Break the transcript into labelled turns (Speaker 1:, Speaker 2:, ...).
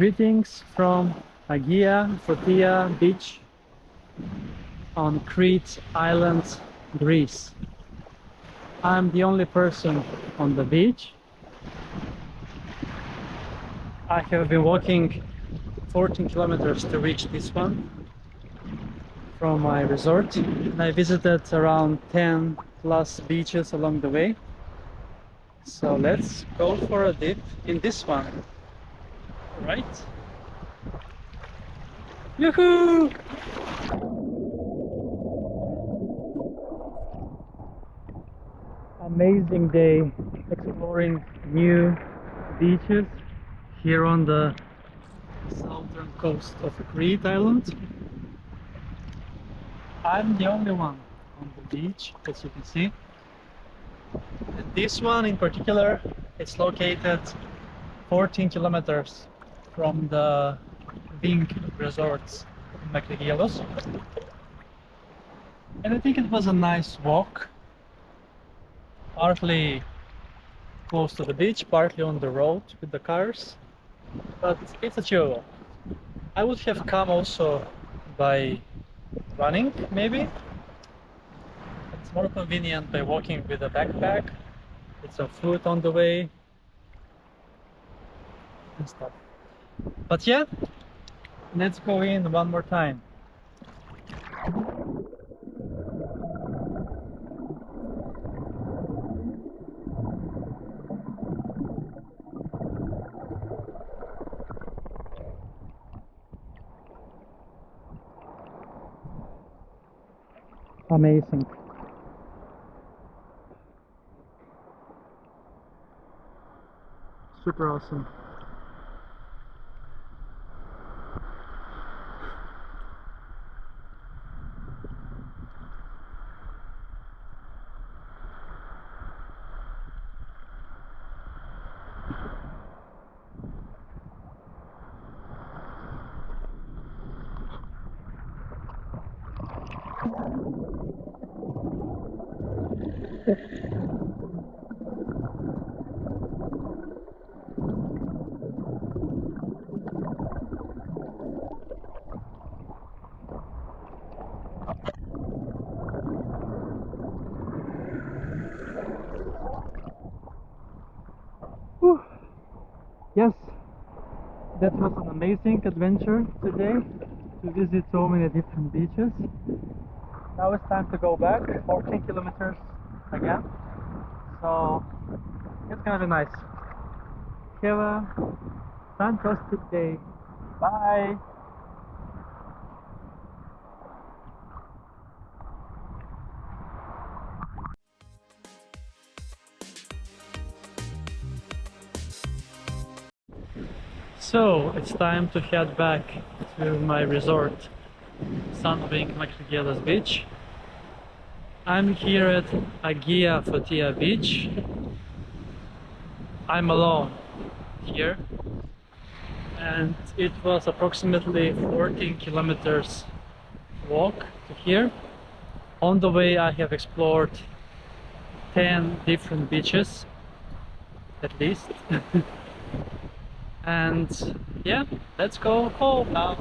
Speaker 1: Greetings from Agia Fotia beach on Crete island, Greece. I'm the only person on the beach. I have been walking 14 kilometers to reach this one from my resort, and I visited around 10 plus beaches along the way. So let's go for a dip in this one. Right? Yoo-hoo! Amazing day exploring new beaches here on the southern coast of Crete island. I'm the only one on the beach, as you can see. And this one in particular, it's located 14 kilometers from the Ving resorts in Makrigialos. And I think it was a nice walk, partly close to the beach, partly on the road with the cars, but it's a chill walk. I would have come also by running, maybe. It's more convenient by walking with a backpack, with some food on the way and stuff. But yeah, let's go in one more time. Amazing. Super awesome. Whew. Yes, that was an amazing adventure today to visit so many different beaches. Now it's time to go back 14 kilometers again, so it's gonna be nice. Have a fantastic day. Bye. So it's time to head back to my resort, Sunwing Makrigialos beach. I'm here at Agia Fotia beach. I'm alone here, and it was approximately 14 kilometers walk to here. On the way I have explored 10 different beaches at least. And yeah, let's go home now.